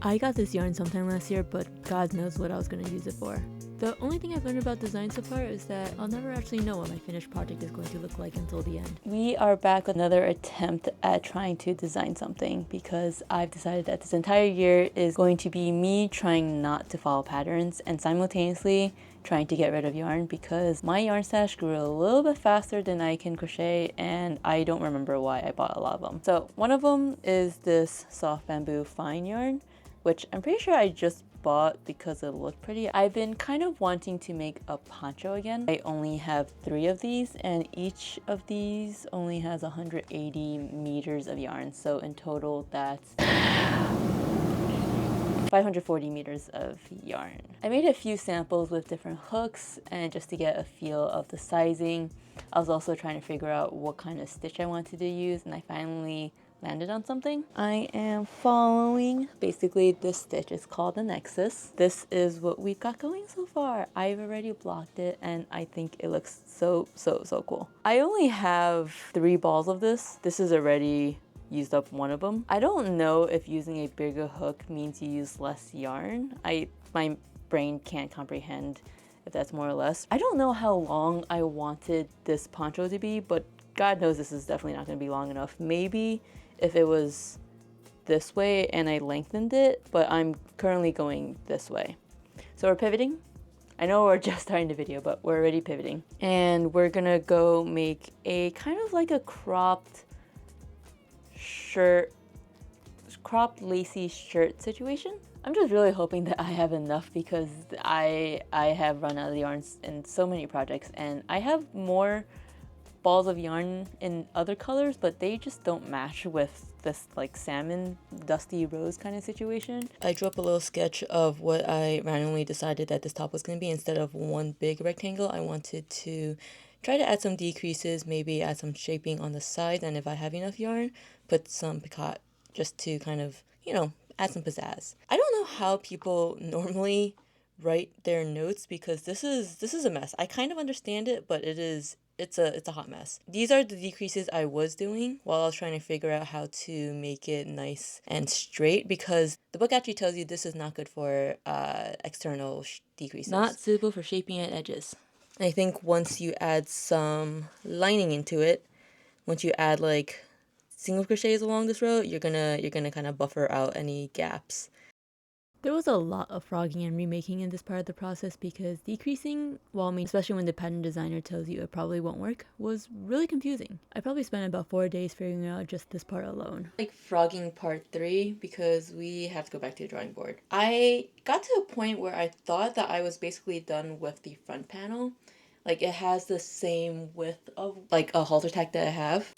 I got this yarn sometime last year, but God knows what I was going to use it for. The only thing I've learned about design so far is that I'll never actually know what my finished project is going to look like until the end. We are back with another attempt at trying to design something because I've decided that this entire year is going to be me trying not to follow patterns and simultaneously trying to get rid of yarn because my yarn stash grew a little bit faster than I can crochet and I don't remember why I bought a lot of them. So one of them is this soft bamboo fine yarn, which I'm pretty sure I just bought because it looked pretty. I've been kind of wanting to make a poncho again. I only have 3 of these and each of these only has 180 meters of yarn. So in total that's 540 meters of yarn. I made a few samples with different hooks and just to get a feel of the sizing. I was also trying to figure out what kind of stitch I wanted to use and I finally landed on something. I am following basically this stitch. It's called the Nexus. This is what we've got going so far. I've already blocked it and I think it looks so cool. I only have 3 balls of this. This is already used up one of them. I don't know if using a bigger hook means you use less yarn. My brain can't comprehend if that's more or less. I don't know how long I wanted this poncho to be, but God knows this is definitely not going to be long enough. Maybe if it was this way and I lengthened it, but I'm currently going this way. So we're pivoting. I know we're just starting the video, but we're already pivoting. And we're gonna go make a kind of like a cropped shirt, cropped lacy shirt situation. I'm just really hoping that I have enough because I have run out of yarns in so many projects and I have more balls of yarn in other colors, but they just don't match with this like salmon dusty rose kind of situation. I drew up a little sketch of what I randomly decided that this top was going to be. Instead of one big rectangle, I wanted to try to add some decreases, maybe add some shaping on the side, and if I have enough yarn, put some picotte just to kind of, you know, add some pizzazz. I don't know how people normally write their notes because this is a mess. I kind of understand it, but it's a hot mess. These are the decreases I was doing while I was trying to figure out how to make it nice and straight because the book actually tells you this is not good for external decreases. Not suitable for shaping at edges. I think once you add some lining into it, once you add like single crochets along this row, you're gonna kind of buffer out any gaps. There was a lot of frogging and remaking in this part of the process because decreasing, especially when the pattern designer tells you it probably won't work, was really confusing. I probably spent about 4 days figuring out just this part alone. Like frogging part 3 because we have to go back to the drawing board. I got to a point where I thought that I was basically done with the front panel. Like it has the same width of like a halter tack that I have.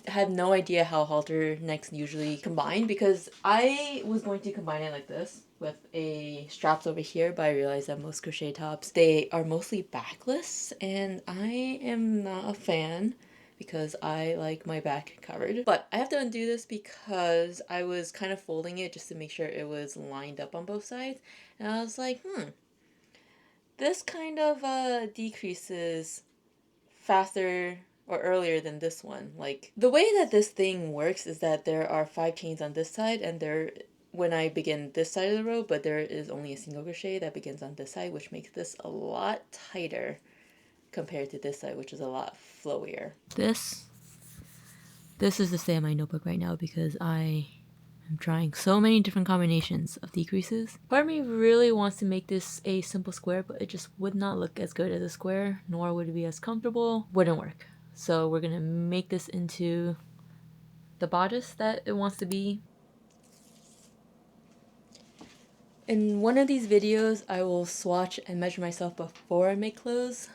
Had no idea how halter necks usually combine because I was going to combine it like this with a straps over here, but I realized that most crochet tops, they are mostly backless and I am not a fan because I like my back covered. But I have to undo this because I was kind of folding it just to make sure it was lined up on both sides and I was like, this kind of decreases faster or earlier than this one. Like the way that this thing works is that there are 5 chains on this side and when I begin this side of the row, but there is only a single crochet that begins on this side, which makes this a lot tighter compared to this side, which is a lot flowier. This is the state of my notebook right now because I'm trying so many different combinations of decreases. Part of me really wants to make this a simple square, but it just would not look as good as a square, nor would it be as comfortable. Wouldn't work. So we're gonna make this into the bodice that it wants to be. In one of these videos, I will swatch and measure myself before I make clothes,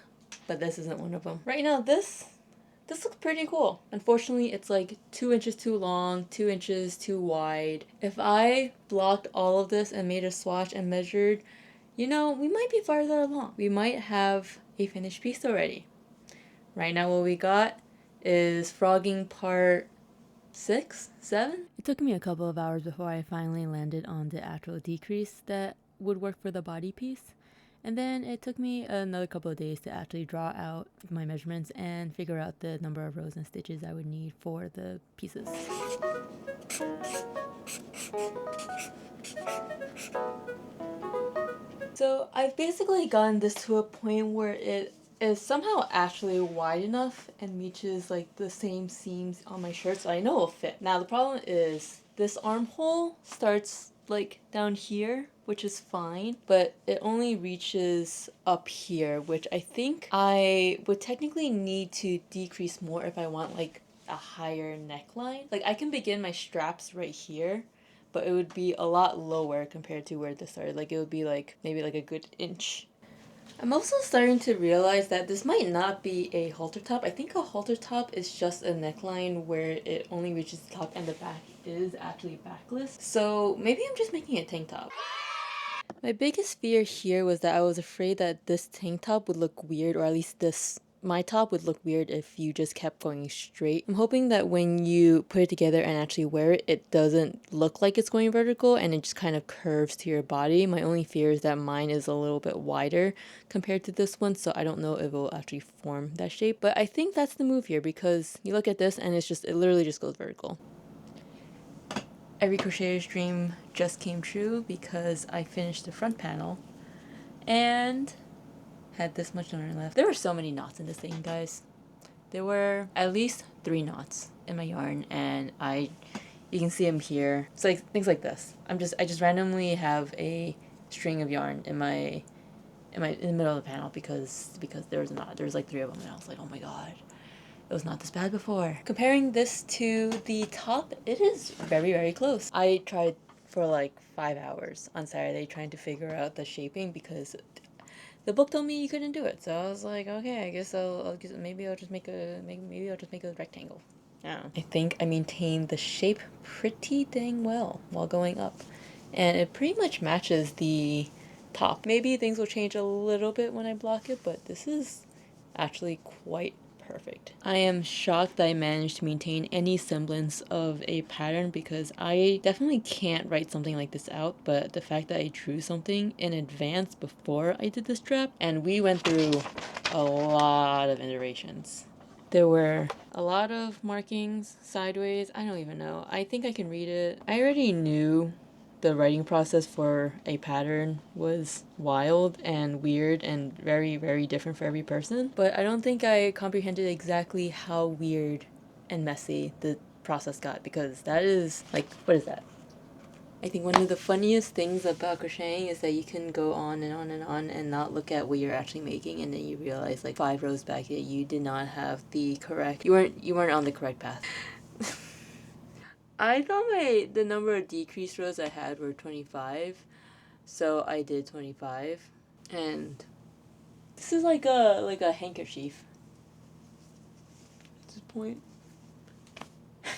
but this isn't one of them. Right now, this looks pretty cool. Unfortunately, it's like 2 inches too long, 2 inches too wide. If I blocked all of this and made a swatch and measured, you know, we might be farther along. We might have a finished piece already. Right now what we got is frogging part 6, 7? It took me a couple of hours before I finally landed on the actual decrease that would work for the body piece. And then it took me another couple of days to actually draw out my measurements and figure out the number of rows and stitches I would need for the pieces. So I've basically gotten this to a point where it is somehow actually wide enough and reaches like the same seams on my shirt, so I know it'll fit. Now the problem is this armhole starts like down here, which is fine, but it only reaches up here, which I think I would technically need to decrease more if I want like a higher neckline. Like I can begin my straps right here, but it would be a lot lower compared to where this started. Like it would be like maybe like a good inch. I'm also starting to realize that this might not be a halter top. I think a halter top is just a neckline where it only reaches the top and the back is actually backless. So maybe I'm just making a tank top. My biggest fear here was that I was afraid that this tank top would look weird, or at least my top would look weird if you just kept going straight. I'm hoping that when you put it together and actually wear it, it doesn't look like it's going vertical and it just kind of curves to your body. My only fear is that mine is a little bit wider compared to this one, so I don't know if it will actually form that shape. But I think that's the move here, because you look at this and it literally just goes vertical. Every crocheter's dream just came true because I finished the front panel and had this much yarn left. There were so many knots in this thing, guys. There were at least 3 knots in my yarn, and you can see them here. It's like things like this. I just randomly have a string of yarn in the middle of the panel because there was a knot. There was like 3 of them, and I was like, oh my god, it was not this bad before. Comparing this to the top, it is very, very close. I tried for like 5 hours on Saturday trying to figure out the shaping because the book told me you couldn't do it. So I was like, okay, I guess maybe I'll just make a rectangle. I think I maintained the shape pretty dang well while going up, and it pretty much matches the top. Maybe things will change a little bit when I block it, but this is actually quite perfect. I am shocked that I managed to maintain any semblance of a pattern, because I definitely can't write something like this out, but the fact that I drew something in advance before I did the strap, and we went through a lot of iterations. There were a lot of markings sideways. I don't even know. I think I can read it. I already knew the writing process for a pattern was wild and weird and very, very different for every person, but I don't think I comprehended exactly how weird and messy the process got, because that is like, what is that? I think one of the funniest things about crocheting is that you can go on and on and on and not look at what you're actually making, and then you realize like 5 rows back that you did not have the correct, you weren't on the correct path. I thought the number of decreased rows I had were 25, so I did 25, and this is like a handkerchief at this point. I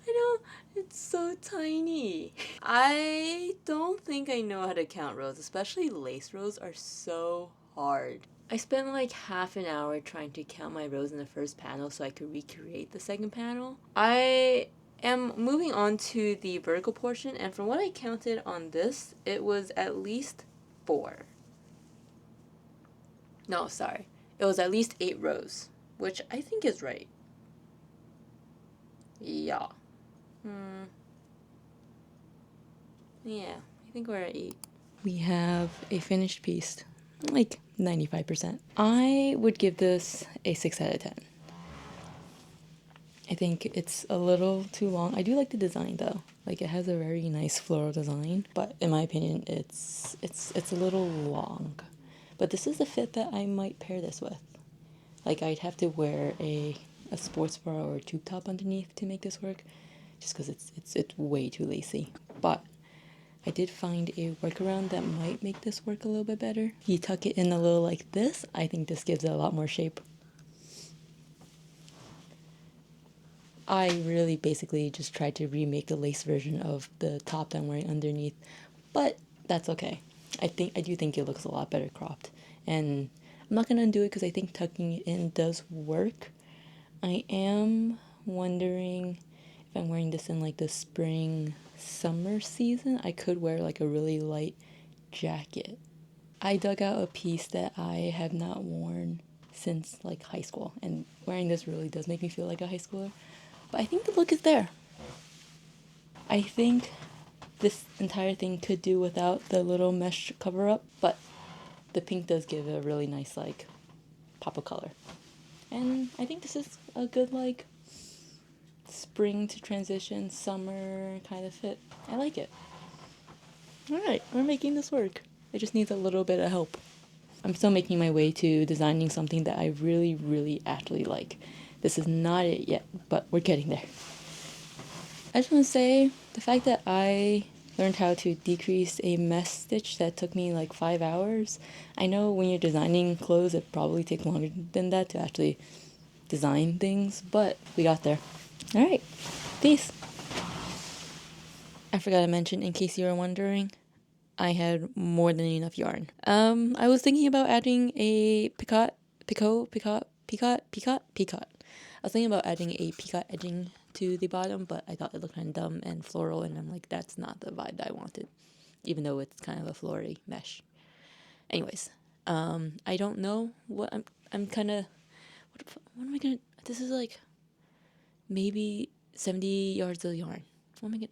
know, it's so tiny. I don't think I know how to count rows, especially lace rows are so hard. I spent like half an hour trying to count my rows in the first panel so I could recreate the second panel. I am moving on to the vertical portion, and from what I counted on this, it was at least 4. No, sorry. It was at least 8 rows, which I think is right. Yeah. Yeah, I think we're at 8. We have a finished piece, like 95%. I would give this a 6 out of 10. I think it's a little too long. I do like the design though. Like it has a very nice floral design, but in my opinion, it's a little long. But this is the fit that I might pair this with. Like I'd have to wear a sports bra or a tube top underneath to make this work, just because it's way too lacy. But I did find a workaround that might make this work a little bit better. You tuck it in a little like this. I think this gives it a lot more shape. I really basically just tried to remake the lace version of the top that I'm wearing underneath, but that's okay. I do think it looks a lot better cropped, and I'm not gonna undo it because I think tucking it in does work. I am wondering if I'm wearing this in like the spring summer season, I could wear like a really light jacket. I dug out a piece that I have not worn since like high school, and wearing this really does make me feel like a high schooler. But I think the look is there. I think this entire thing could do without the little mesh cover up, but the pink does give a really nice like pop of color. And I think this is a good like spring to transition summer kind of fit. I like it. Alright, we're making this work. It just needs a little bit of help. I'm still making my way to designing something that I really, really actually like. This is not it yet, but we're getting there. I just want to say the fact that I learned how to decrease a mesh stitch that took me like 5 hours. I know when you're designing clothes, it probably takes longer than that to actually design things, but we got there. Alright, peace. I forgot to mention, in case you were wondering, I had more than enough yarn. I was thinking about adding a picot. I was thinking about adding a picot edging to the bottom, but I thought it looked kind of dumb and floral, and I'm like, that's not the vibe that I wanted, even though it's kind of a flory mesh. Anyways, I don't know what I'm kind of, what am I gonna, this is like maybe 70 yards of yarn. What am I gonna,